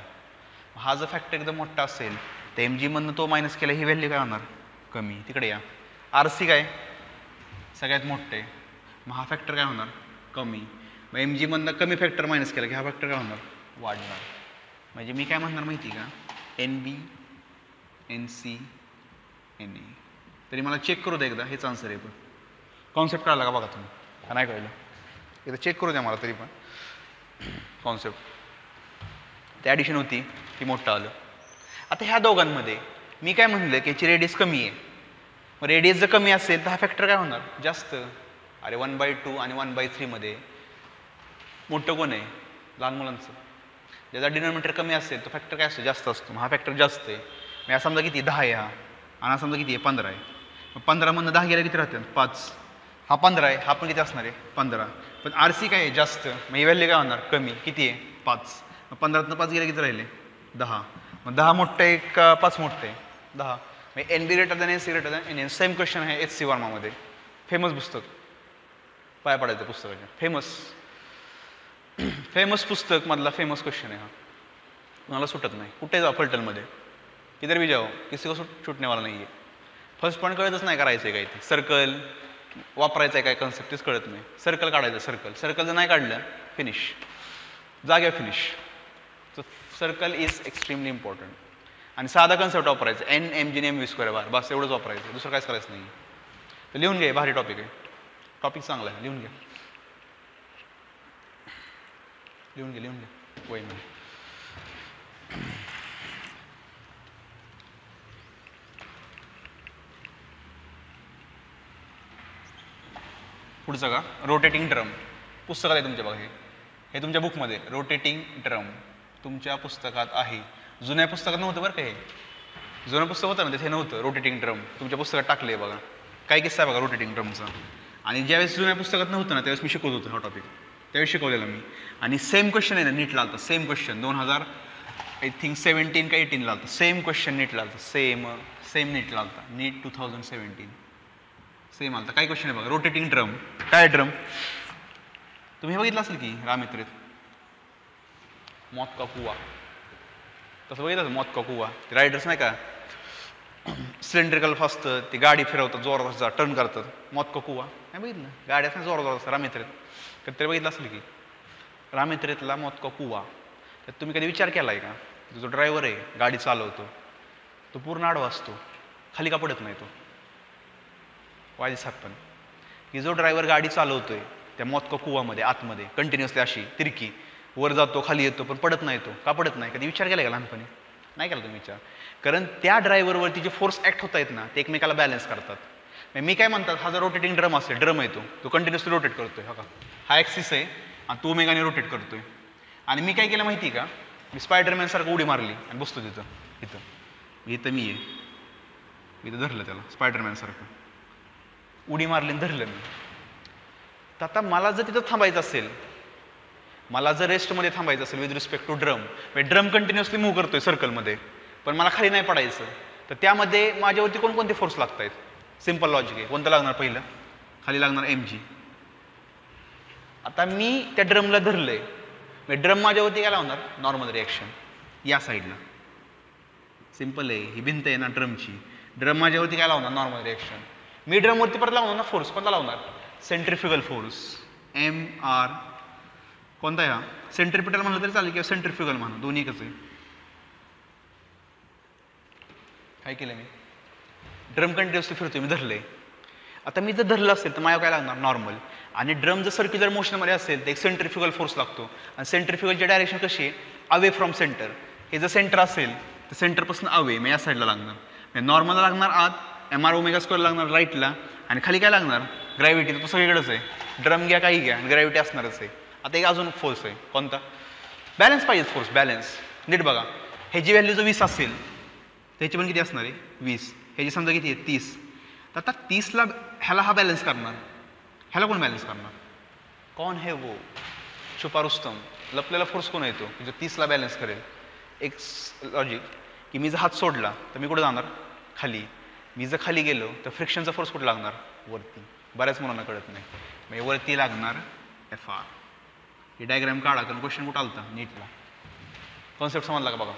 हा जर फॅक्टर एकदम मोठा असेल तर एम जी मधनं तो मायनस केला ही व्हॅल्यू काय होणार कमी. तिकडे या आर सी काय सगळ्यात मोठं आहे. मग हा फॅक्टर काय होणार कमी. मग एम जी मधनं कमी फॅक्टर मायनस केला की हा फॅक्टर काय होणार वाढणार. म्हणजे मी काय म्हणणार माहिती का N B N C N A. तरी मला चेक करू द्या एकदा हेच आन्सर आहे. पण कॉन्सेप्ट कळाला का बघा तुम्ही का नाही कळलं. एकदा चेक करू द्या मला तरी पण कॉन्सेप्ट. ते ॲडिशन होती ती मोठं आलं. आता ह्या दोघांमध्ये मी काय म्हणलं की याची रेडियस कमी आहे. मग रेडियस जर कमी असेल तर हा फॅक्टर काय होणार जास्त. अरे 1/2 आणि 1/3 मध्ये मोठं कोण आहे लहान मुलांचं. ज्याचा डिनॉमिनेटर कमी असेल तो फॅक्टर काय असतो जास्त असतो. मग हा फॅक्टर जास्त आहे. मग या समजा किती 10 आहे हा आणि हा समजा किती आहे 15 आहे. मग 15 मधनं 10 गेला किती राहते 5. हा 15 आहे, हा पण किती असणार आहे 15. पण आर सी काय आहे जास्त. मग ही व्हॅल्यू काय होणार कमी किती आहे 5. मग 15तनं 5 गेले किती राहिले 10. मग 10 मोठं आहे का 5 मोठं आहे 10. मग N B greater than N C greater than N N. Same question आहे एच सी वर्मामध्ये फेमस पुस्तक पाय पडायचं पुस्तकाच्या. फेमस पुस्तक मधला फेमस क्वेश्चन आहे हा, तुम्हाला सुटत नाही. कुठे जाऊ फलटणमध्ये किधर भी जाओ किसी को सुटने वाला नाही आहे. फर्स्ट पॉईंट कळतच नाही करायचं आहे काय ते. सर्कल वापरायचं आहे काय कन्सेप्ट तेच कळत नाही. सर्कल काढायचं, सर्कल जर नाही काढलं फिनिश, जाग्या finish. So circle is extremely important. आणि साधा कन्सेप्ट वापरायचा, NMG/MV², बस एवढंच वापरायचं, दुसरं काहीच करायचं नाही. तर लिहून घ्या, भारी टॉपिक आहे, टॉपिक चांगला आहे, लिहून घ्या वहीमध्ये. पुढचं का, रोटेटिंग ड्रम. पुस्तकात आहे तुमच्या बघा, हे तुमच्या बुकमध्ये रोटेटिंग ड्रम तुमच्या पुस्तकात आहे. जुन्या पुस्तकात नव्हतं बरं का, हे जुनं पुस्तक होतं ना तिथे नव्हतं रोटेटिंग ड्रम, तुमच्या पुस्तकात टाकले बघा. काय किस्सा आहे बघा रोटेटिंग ड्रमचा. आणि ज्यावेळेस जुन्या पुस्तकात नव्हतं ना त्यावेळेस मी शिकवत होतो हा टॉपिक, त्यावेळेस शिकवलेला मी. आणि सेम क्वेश्चन आहे ना नीटला आलता, सेम क्वेश्चन 2017 का 18 ला आलता. सेम क्वेश्चन नीटला आलता, सेम नीटला आलता, नीट 2017 सेम आलता. काय क्वेश्चन आहे बघा, रोटेटिंग ड्रम. काय ड्रम तुम्ही बघितलं असेल की रामित्रेत, मौत का कुआ, तसं बघितलं मौत का कुआ. ते रायडर्स नाही का सिलेंड्रिकल असतं, ते गाडी फिरवतात जोरात टर्न करतात, मौत का कुआ नाही बघितलं. गाड्याच नाही जोरात असतं रामित्रेत, कधीतरी बघितलं असेल की रामित्रेतला मौत का कुआ. त्यात तुम्ही कधी विचार केला आहे का, जो ड्रायव्हर आहे गाडी चालवतो तो पूर्ण आडवा असतो, खाली का पडत नाही तो. वाय दिसत पण की जो ड्रायव्हर गाडी चालवतोय त्या मौत का कुवामध्ये आतमध्ये कंटिन्युअसली अशी तिरकी वर जातो खाली येतो पण पडत नाही. तो का पडत नाही, कधी विचार केला का लहानपणी? नाही केला तुम्ही विचार. कारण त्या ड्रायव्हरवरती जे फोर्स ॲक्ट होत आहेत ना ते एकमेकाला बॅलन्स करतात. मी काय म्हणतात, हा जर रोटेटिंग ड्रम असेल, ड्रम आहे तो कंटिन्युअसली रोटेट करतोय, हा का हा ॲक्सिस आहे आणि तो ओमेगाने रोटेट करतोय. आणि मी काय केलं माहिती का, मी स्पायडरमॅन सारखं उडी मारली आणि बसतो इथं मी आहे, इथं धरलं त्याला स्पायडरमॅन सारखं उडी मारली आणि धरलं मी. तर आता मला जर तिथं थांबायचं असेल, मला जर रेस्टमध्ये थांबायचं असेल with respect to drum continuously move करतोय सर्कलमध्ये, पण मला खाली नाही पडायचं, तर त्यामध्ये माझ्यावरती कोणकोणते फोर्स लागत आहेत? सिम्पल लॉजिक आहे. कोणतं लागणार पहिलं? खाली लागणार mg. आता मी त्या ड्रमला धरलंय, ड्रम माझ्यावरती काय लावणार? नॉर्मल रिॲक्शन या साईडला. सिम्पल आहे, ही भिंत आहे ना ड्रमची, ड्रम माझ्यावरती काय लावणार? Normal reaction. मी ड्रमवरती परत लावणार ना फोर्स, कोणता लावणार? Centrifugal force, mr. कोणता आहे हा? सेंट्रिपिटल म्हणलं तरी चालेल किंवा सेंट्रिफ्युगल म्हणा, दोन्ही एकच आहे. काय केलं मी? ड्रम कंटिन्युअसली फिरतोय, मी धरलंय. आता मी जर धरलं असेल तर माझ्या काय लागणार? नॉर्मल. आणि ड्रम जर सर्क्युलर मोशनमध्ये असेल तर एक सेंट्रिफ्युगल फोर्स लागतो. आणि सेंट्रिफ्युगलची डायरेक्शन कशी आहे? Away from centre. हे जर सेंटर असेल तर सेंटरपासून अवे, मग या साईडला लागणार. नॉर्मल लागणार आत, mr² लागणार राईटला, आणि खाली काय लागणार? ग्रॅव्हिटी. तो सगळीकडेच आहे, ड्रम घ्या काही घ्या, ग्रॅव्हिटी असणारच आहे. आता एक अजून फोर्स आहे, कोणता? बॅलन्स पाहिजे फोर्स, बॅलन्स. नीट बघा, ह्याची व्हॅल्यू जर 20 असेल तर ह्याची पण किती असणार आहे? 20. ह्याची समजा किती आहे? 30. तर आता 30ला ह्याला हा बॅलन्स करणार, ह्याला कोण बॅलन्स करणार? कौन है वो छुपा रुस्तम? लपलेला फोर्स कोण येतो जो 30ला बॅलन्स करेल? एक लॉजिक की मी जर हात सोडला तर मी कुठे जाणार? खाली. मी जर खाली गेलो तर फ्रिक्शनचा फोर्स कुठे लागणार? वरती. बऱ्याच मुलांना कळत नाही, म्हणजे वरती लागणार Fr. ही डायग्राम काढा, कारण क्वेश्चन कुठं आलता नीटला. कॉन्सेप्ट समजला का बघा?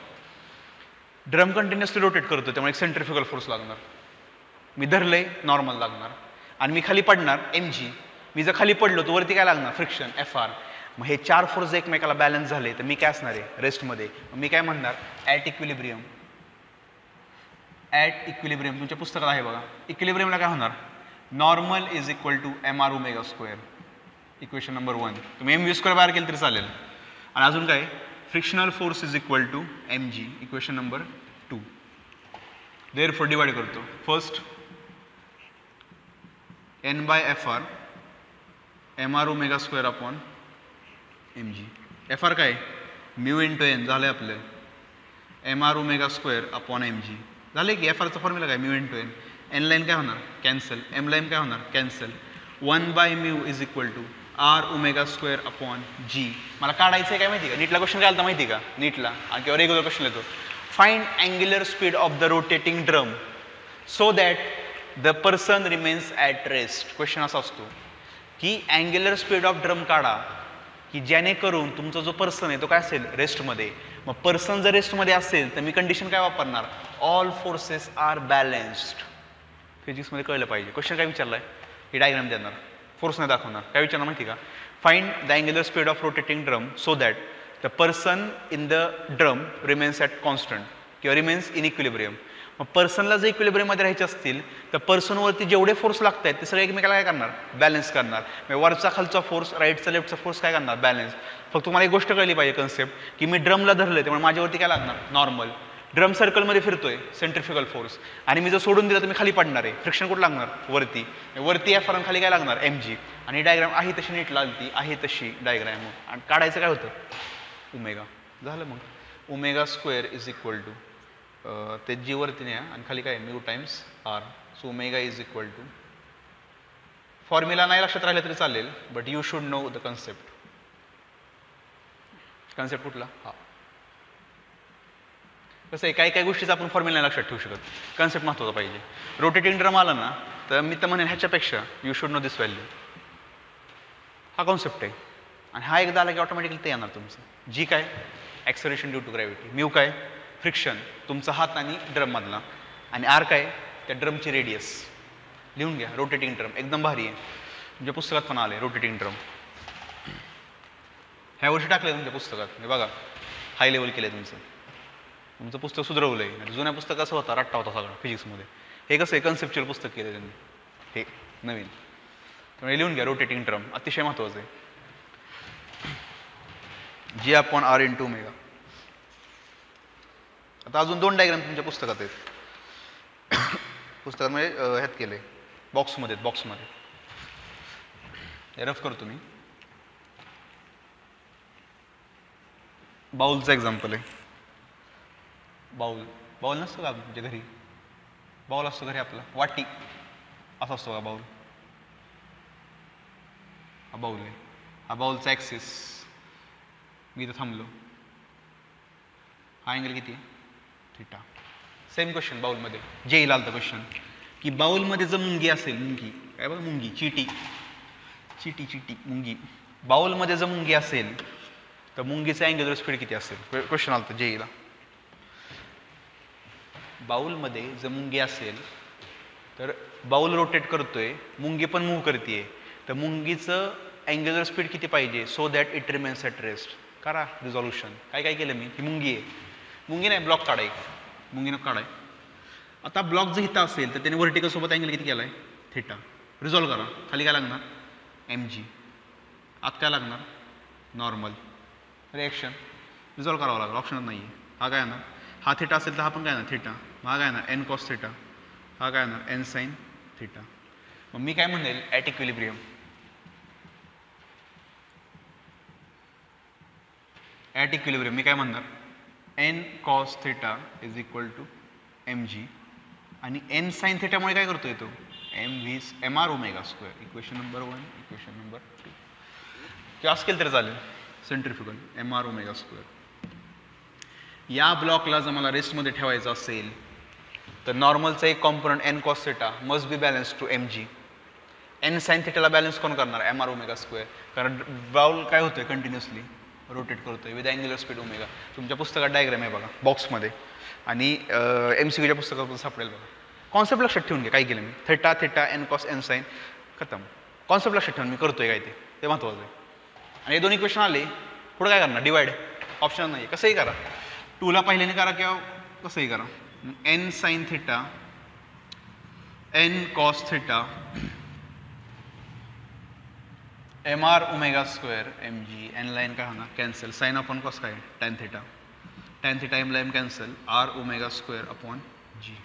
ड्रम कंटिन्युअसली रोटेट करतो त्यामुळे एक सेंट्रिफ्युगल फोर्स लागणार. मी धरलंय, नॉर्मल लागणार. आणि मी खाली पडणार, mg. मी जर खाली पडलो तर वरती काय लागणार? Friction, Fr. मग हे 4 फोर्स एकमेकाला बॅलन्स झाले तर मी काय असणार आहे? रेस्टमध्ये. मी काय म्हणणार? At equilibrium. ॲट इक्विलिब्रियम तुमच्या पुस्तकात आहे बघा. इक्विलिब्रियमला काय होणार? Normal is equal to mr². Equation number 1. तुम्ही mv² बाहेर केलं तरी चालेल. आणि अजून काय? Frictional force is equal to mg. Equation number 2. Therefore divide करतो. First n/Fr mr² upon mg. Fr काय? म्यू इंटू n झालं आपलं, mr² अपॉन mg झाले की. Frचा फॉर्म्युला काय? Mu into n. n line काय होणार? कॅन्सल. m लाईन काय होणार? Cancel. 1/μ is equal to r⍵² upon g. मला काढायचं आहे काय माहिती का? नीटला क्वेश्चन काय आलता माहिती का? नीटला किंवा रेग्युलर क्वेश्चन येतो, find angular speed of the rotating drum so that the person remains at rest. Question असा असतो की अँग्युलर स्पीड ऑफ ड्रम काढा की जेणेकरून तुमचा जो पर्सन आहे तो काय असेल रेस्टमध्ये. मग पर्सन जर रेस्टमध्ये असेल तर मी कंडिशन काय वापरणार, ऑल फोर्सेस आर बॅलन्स्ड. फिजिक्समध्ये कळलं पाहिजे. क्वेश्चन काय विचारला आहे, ही डायग्राम देणार, फोर्स नाही दाखवणार. काय विचारणार माहिती का, find the angular speed of rotating drum so that the person in the drum remains at constant किंवा रिमेन्स इन इक्विलिब्रियम. मग पर्सनला जर इक्विलिब्रियममध्ये राहायचे असतील तर पर्सनवरती जेवढे फोर्स लागत आहेत ते सगळे एकमेकाला काय करणार, बॅलन्स करणार. म्हणजे वरचा खालचा फोर्स, राईटचा लेफ्टचा फोर्स काय करणार, बॅलन्स. फक्त तुम्हाला एक गोष्ट कळली पाहिजे कन्सेप्ट, की मी ड्रमला धरलं त्यामुळे माझ्यावरती काय लागणार, नॉर्मल. ड्रम सर्कलमध्ये फिरतोय, सेंट्रिफ्युगल फोर्स, आणि मी जर सोडून दिलं तर मी खाली पडणार आहे, फ्रिक्शन कुठं लागणार, वरती. वरती या फॉर्म खाली काय लागणार, mg. आणि ही डायग्राम आहे तशी नीट लागली, आहे तशी डायग्राम. आणि काढायचं काय होतं, ओमेगा. झालं मग, omega square is equal to ते जी वरती न्या आणि खाली काय mu times R. So omega is equal to, formula नाही लक्षात राहिलं तरी चालेल, but you should know the concept. Concept कुठला, हा कसं आहे, काही काही गोष्टीचा आपण फॉर्म्युला नाही लक्षात ठेवू शकत, कन्सेप्ट महत्त्वाचा पाहिजे. रोटेटिंग ड्रम आला ना तर मी तर म्हणेन ह्याच्यापेक्षा you should no this value. हा कॉन्सेप्ट आहे. आणि हा एकदा आला की ऑटोमॅटिकली ते येणार तुमचं. जी काय, acceleration due to gravity. Mu काय, फ्रिक्शन तुमचा हात आणि ड्रममधला. आणि आर काय, त्या ड्रमची रेडियस. लिहून घ्या, रोटेटिंग ड्रम एकदम भारी आहे. तुमच्या पुस्तकात पण आले रोटेटिंग ड्रम, ह्या वर्षी टाकले तुमच्या पुस्तकात. हे बघा, हाय लेवल केलं तुमचं पुस्तक सुधरवलं आहे. जुन्या पुस्तक कसं होता, रट्टा होता सगळा फिजिक्समध्ये. हे कसं आहे, कन्सेप्च्युअल पुस्तक केलं त्यांनी, हे नवीन. त्यामुळे लिहून घ्या, रोटेटिंग ड्रम अतिशय महत्त्वाचं आहे. जी अपॉन आर इंटू ओमेगा. आता अजून 2 डायग्राम तुमच्या पुस्तकात आहेत. पुस्तकामध्ये ह्यात केलं आहे, बॉक्समध्ये रफ करतो मी. बाउलचं एक्झाम्पल आहे. बाउल नसतो का तुमच्या घरी, बाउल असतो घरी आपला, वाटी असा असतो का बाउल. हा बाउल आहे, हा बाउलचा ॲक्सिस. मी इथं थांबलो, हा अँगल किती आहे, थिटा. सेम क्वेश्चन बाउलमध्ये, जे येईल आलता क्वेश्चन, की बाउलमध्ये जर मुंगी असेल, मुंगी काय बघा, मुंगी, चिटी मुंगी. बाउलमध्ये जर मुंगी असेल तर मुंगीचं अँग्युलर स्पीड किती असेल, क्वेश्चन आलता जे येईल. बाउलमध्ये जर मुंगी असेल तर बाउल रोटेट करतोय, मुंगी पण मूव्ह करते, तर मुंगीचं अँग्युलर स्पीड किती पाहिजे, so that it remains at rest. करा रिझॉल्युशन. काय केलं मी, ही मुंगी आहे, मुंगी नाही ब्लॉक काढाय, मुंगीनं काढाय. आता ब्लॉक जर इथं असेल तर त्याने व्हर्टिकल सोबत अँगल किती केला आहे, थिटा. रिझॉल्व करा. खाली काय लागणार, mg. आत काय लागणार, नॉर्मल. रिॲक्शन रिझॉल्व करावं लागेल, ऑप्शनच नाही आहे. हा काय येणार, हा थिटा असेल तर हा पण काय येणार, थिटा. हा काय येणार, n cos थिटा. हा काय येणार, n sin थिटा. मग मी काय म्हणेल, ॲट इक्विलिब्रियम. ॲट इक्विलिब्रियम मी काय म्हणणार, n cos theta is equal to mg. आणि n sin थिटामुळे काय करतोय तो, mr omega square. Equation number 1, equation number 2. किंवा असं केलं तरी चालेल, सेंट्रिफ्युगल mr ओमेगा स्क्वेअर. या ब्लॉकला जर मला रेस्टमध्ये ठेवायचं असेल तर नॉर्मलचा एक component n cos theta must be balance to mg. n sin थिटाला बॅलन्स कोण करणार, mr ओमेगा स्क्वेअर. कारण बाउल काय होतोय, कंटिन्युअसली रोटेट करतोय विथ अँग्युलर स्पीड ओमेगा. तुमच्या पुस्तकात डायग्राम आहे बघा बॉक्समध्ये, आणि MCQच्या पुस्तकात सापडेल बघा. कॉन्सेप्ट लक्षात ठेवून घ्या. काय केलं मी, theta n cos n sin खतम. कॉन्सेप्ट लक्षात ठेवून मी करतोय काय ते महत्त्वाचं आहे. आणि हे 2 इक्वेशन आले, पुढे काय करणार, डिवाइड. ऑप्शन नाही, कसंही करा, 2ला पहिल्याने करा किंवा कसंही करा. n sin theta n cos theta mr omega square mg. n line काय होणार, कॅन्सल. साइन अपॉन कॉस काय, tan theta. tan theta m line cancel, r omega square upon g.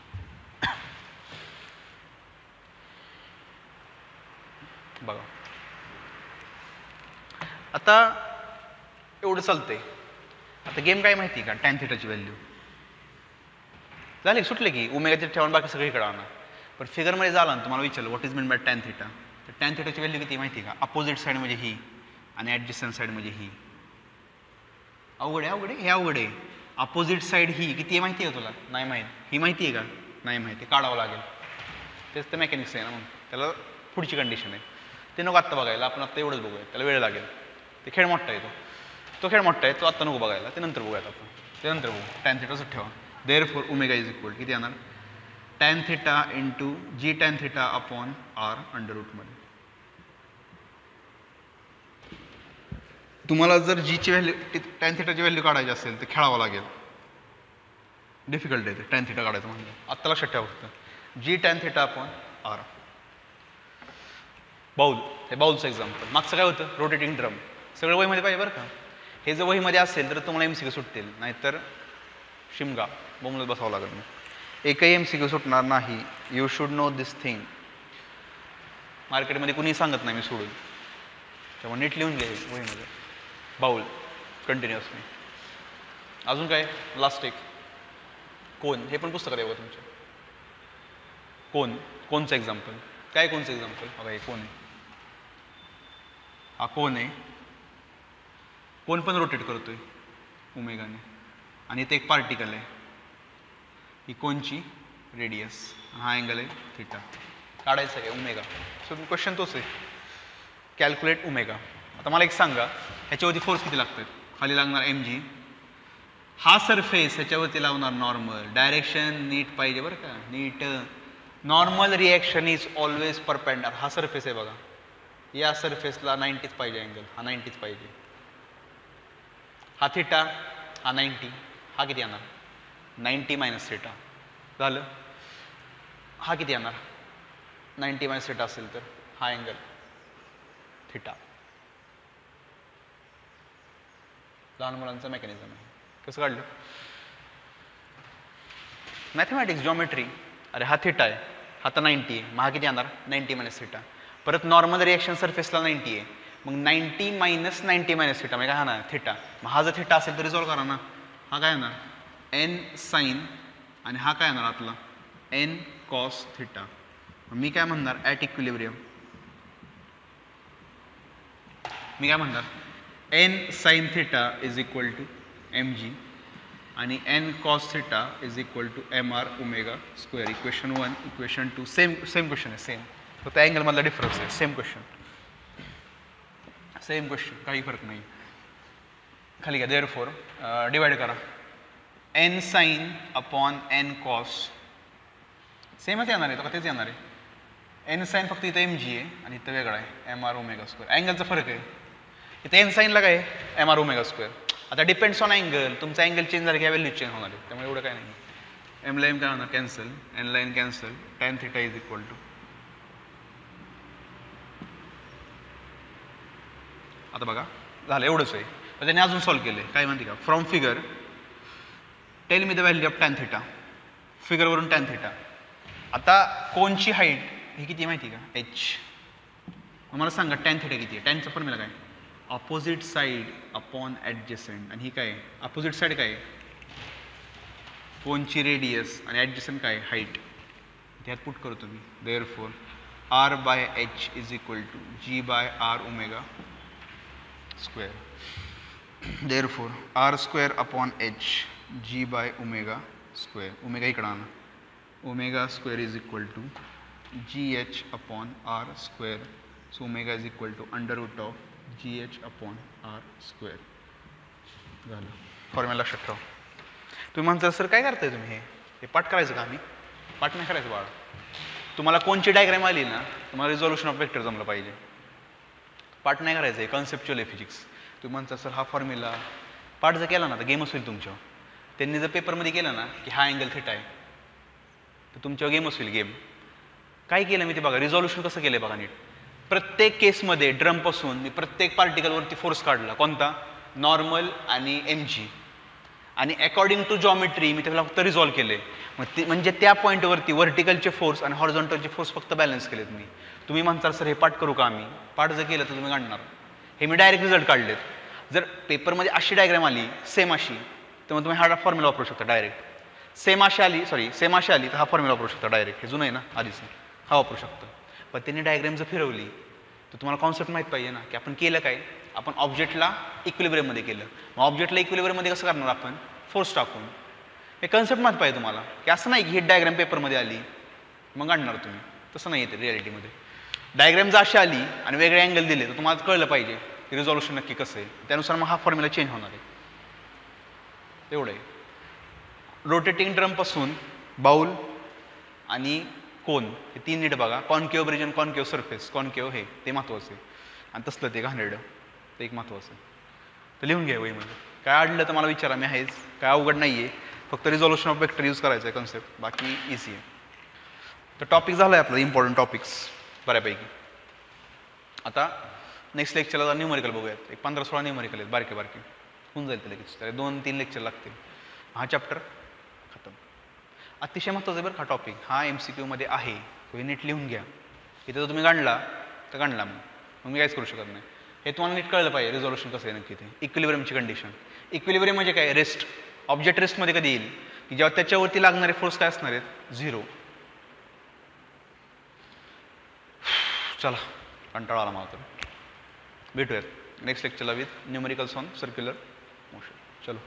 बघा आता एवढं चालतंय. आता गेम काय माहिती का, tan थिटाची व्हॅल्यू झाली, सुटले की ओमेगा थिटा ठेवून बाकी सगळीकडे आणा. पण फिगरमध्ये झाला ना, तुम्हाला विचारलं what is mean bye tan theta, तर tan थिटाची व्हॅल्यू किती माहिती का, अपोजिट साईड म्हणजे ही आणि ॲडजस्टंट साईड म्हणजे ही. अवघड आहे, हे अवघड आहे. अपोजिट साईड ही किती आहे माहिती आहे तुला, नाही माहीत. ही माहिती आहे का, नाही माहिती, काढावं लागेल. तेच तर मेकॅनिक्स आहे ना, मग त्याला पुढची कंडिशन आहे. ते नको आत्ता बघायला, आपण आत्ता एवढंच बघूया, त्याला वेळ लागेल. ते खेळ मोठा आहे तो खेळ मोठा आहे, तो आत्ता नको बघायला, ते नंतर बघूयात आपण, ते नंतर बघू. टॅन थिटाच ठेवा. देअरफॉर ओमेगा इज इक्वल किती येणार tan theta into G tan theta upon R under रूटमध्ये. तुम्हाला जर जीची व्हॅल्यू टॅन थिटाची व्हॅल्यू काढायची असेल तर खेळावं लागेल, डिफिकल्ट आहे ते टॅन थिटा काढायचं म्हणजे. आत्ता लक्षात ठेवा फक्त G tan theta upon R. Bowl, हे बाउलचं एक्झाम्पल. मागचं काय होतं रोटेटिंग ड्रम. सगळं वहीमध्ये पाहिजे बरं का. हे जर वहीमध्ये असेल तर तुम्हाला MCQ सुटतील, नाहीतर शिमगा बोंबलत बसावं लागेल. एकही MCQ सुटणार नाही. You should no this thing. मार्केटमध्ये कुणी सांगत नाही मी सोडून, त्यामुळे नीट लिहून घ्या वहीमध्ये. Bowl continuously. अजून काय लास्ट एक कोन. हे पण पुस्तकात आहे बघा तुमच्या. कोनचं एक्झाम्पल. काय कोनचं एक्झाम्पल बघा. हे कोन आहे, हा कोन आहे. कोन पण रोटेट करतोय ओमेगाने, आणि इथे एक पार्टिकल आहे. ही कोनची रेडियस, हा अँगल आहे थिटा. काढायचं आहे ओमेगा. सो क्वेश्चन तोच आहे, कॅल्क्युलेट ओमेगा. आता मला एक सांगा, ह्याच्यावरती फोर्स किती लागतात. खाली लागणार mg. हा सरफेस ह्याच्यावरती लावणार नॉर्मल. डायरेक्शन नीट पाहिजे बरं का, नीट. Normal reaction is always perpendicular. हा सरफेस आहे बघा, या सरफेसला 90च पाहिजे अँगल, हा 90च पाहिजे. हा थिटा, हा 90. हा किती येणार 90 मायनस थिटा. झालं. हा किती येणार 90 मायनस थिटा असेल तर हा अँगल थिटा. लहान मुलांचं मेकॅनिझम आहे. कसं काढलं मॅथमॅटिक्स जॉमेट्री. अरे हा थिटा आहे, हा तर 90 आहे, मग हा किती येणार 90 मायनस थिटा. परत नॉर्मल रिॲक्शन सरफेसला 90 आहे, मग 90 मायनस 90 मायनस थिटा म्हणजे काय हा ना थिटा. मग हा जर थिटा असेल तर रिझॉल्व करा ना. हा काय येणार n साईन, आणि हा काय येणार आपला n कॉस थिटा. मी काय म्हणणार ॲट इक्विलिब्रियम. मी काय म्हणणार n sine theta is equal to mg आणि n cos theta is equal to mr omega square. Equation 1 equation 2 same question आहे. सेम, फक्त अँगलमधला डिफरन्स आहे. सेम क्वेश्चन, काही फरक नाही. खाली घ्या. देअरफॉर डिवाइड करा. n sine upon n cos सेमच येणार आहे, तर तेच येणार आहे. n साईन फक्त इथं mg आहे आणि इथं वेगळा आहे mr ओमेगा स्क्वेअर. अँगलचा फरक आहे. इथं n साईनला काय आहे mr ओमेगा स्क्वेअर. आता डिपेंड्स ऑन अँगल. तुमचा अँगल चेंज झाला की व्हॅल्यू चेंज होणार आहे, त्यामुळे एवढं काय नाही. m ला m काय होणार कॅन्सल, n ला n cancel. Tan theta is equal to. आता बघा झालं एवढंच आहे. पण त्याने अजून सॉल्व्ह केलं आहे. काय म्हणते का from figure tell me the value of tan theta. फिगरवरून टॅन थिटा. आता कोनची हाईट ही किती माहिती का h. मला सांगा टॅन थिटा किती आहे. टॅनचा फॉर्म्युला काय अपोजिट साईड अपॉन ॲडजसंट. आणि ही काय अपोजिट साईड काय कोनची रेडियस आणि ॲडजसंट काय हाईट. त्यात पुट करतो मी. Therefore r by h is equal to g by r omega square. Therefore r square upon h g by omega square. Omega इकडं आणा. Omega square is equal to gh upon r square. So omega is equal to under root of gh upon r square. झालं. फॉर्म्युला लक्षात ठेवा. तुम्ही म्हणता सर काय करताय तुम्ही, हे पाठ करायचं का. आम्ही पाठ नाही करायचं बाळा. तुम्हाला कोणची डायग्राम आली ना, तुम्हाला रिझॉल्युशन ऑफ वेक्टर जमलं पाहिजे. पाठ नाही करायचं आहे, कन्सेप्च्युअल आहे फिजिक्स. तुम्ही म्हणता सर हा फॉर्म्युला पाठ जर केला ना तर गेमच होईल तुमच्यावर. त्यांनी जर पेपरमध्ये केलं ना की हा अँगल थिटा आहे तर तुमच्यावर गेमच होईल गेम. काय केलं मी ते बघा. रिझॉल्युशन कसं केलं बघा नीट. प्रत्येक केसमध्ये ड्रमपासून मी प्रत्येक पार्टिकलवरती फोर्स काढला. कोणता नॉर्मल आणि mg. आणि अकॉर्डिंग टू जॉमेट्री मी त्याला फक्त रिझॉल्व्ह केले. म्हणजे त्या पॉईंटवरती व्हर्टिकलचे फोर्स आणि हॉरिझॉन्टलचे फोर्स फक्त बॅलन्स केलेत मी. तुम्ही म्हणता सर हे पाठ करू का आम्ही. पाठ जर केलं तर तुम्ही काढणार. हे मी डायरेक्ट रिझल्ट काढलेत. जर पेपरमध्ये अशी डायग्राम आली सेम अशी तर मग तुम्ही हा फॉर्म्युला वापरू शकता डायरेक्ट. सेम अशी आली तर हा फॉर्म्युला वापरू शकता डायरेक्ट. हे जुनं आहे ना आधीच, हा वापरू शकता. पण त्यांनी डायग्राम जर फिरवली तर तुम्हाला कॉन्सेप्ट माहीत पाहिजे ना की आपण केलं काय. आपण ऑब्जेक्टला इक्विलिब्रियममध्ये केलं. मग ऑब्जेक्टला इक्विलिब्रियममध्ये कसं करणार आपण फोर्स टाकून. हे कन्सेप्ट माहीत पाहिजे तुम्हाला की असं नाही की ही डायग्राम पेपरमध्ये आली मग आणणार तुम्ही. तसं नाही येते रिॲलिटीमध्ये. डायग्राम जर अशी आली आणि वेगळे अँगल दिले तर तुम्हाला कळलं पाहिजे की रिझॉल्युशन नक्की कसं आहे, त्यानुसार मग हा फॉर्म्युला चेंज होणार आहे. तेवढं आहे. रोटेटिंग ड्रमपासून बाउल आणि कोन हे 3 नीट बघा. Concave region, concave surface, concave हे ते महत्त्वाचं आहे आणि तसलं ते घाणेरडं ते एक महत्त्वाचं आहे. तर लिहून घ्या वहीमध्ये. काय अडलं तर मला विचारा, मी आहेच. काय अवघड नाही आहे, फक्त रिझॉल्युशन ऑफ वेक्टर यूज करायचं आहे कन्सेप्ट, बाकी इझी आहे. तर टॉपिक झाला आहे आपला इम्पॉर्टंट टॉपिक्स बऱ्यापैकी. आता नेक्स्ट लेक्चरला न्यूमरिकल बघूयात. एक 15-16 न्यूमरिकल आहेत बारके बारके, होऊन जाईल ते लगेच. तर 2-3 लेक्चर लागतील. हा चॅप्टर खतम. अतिशय महत्त्वाचं आहे बरं हा टॉपिक. हा MCQ मध्ये आहे, तो नीट लिहून घ्या. इथे जर तुम्ही गाणला तर गाणला, मग मी काहीच करू शकत नाही. हे तुम्हाला नीट कळलं पाहिजे रिझॉल्युशन कसं आहे नक्की ते. इक्विलिब्रियमची कंडिशन. इक्विलिब्रियम म्हणजे काय? रेस्ट. ऑब्जेक्ट रेस्टमध्ये कधी येईल की जेव्हा त्याच्यावरती लागणारे फोर्स काय असणार आहेत? 0. चला, कंटाळा आला मला तर. भेटूयात नेक्स्ट लेक्चरला with numericals on circular motion. चलो.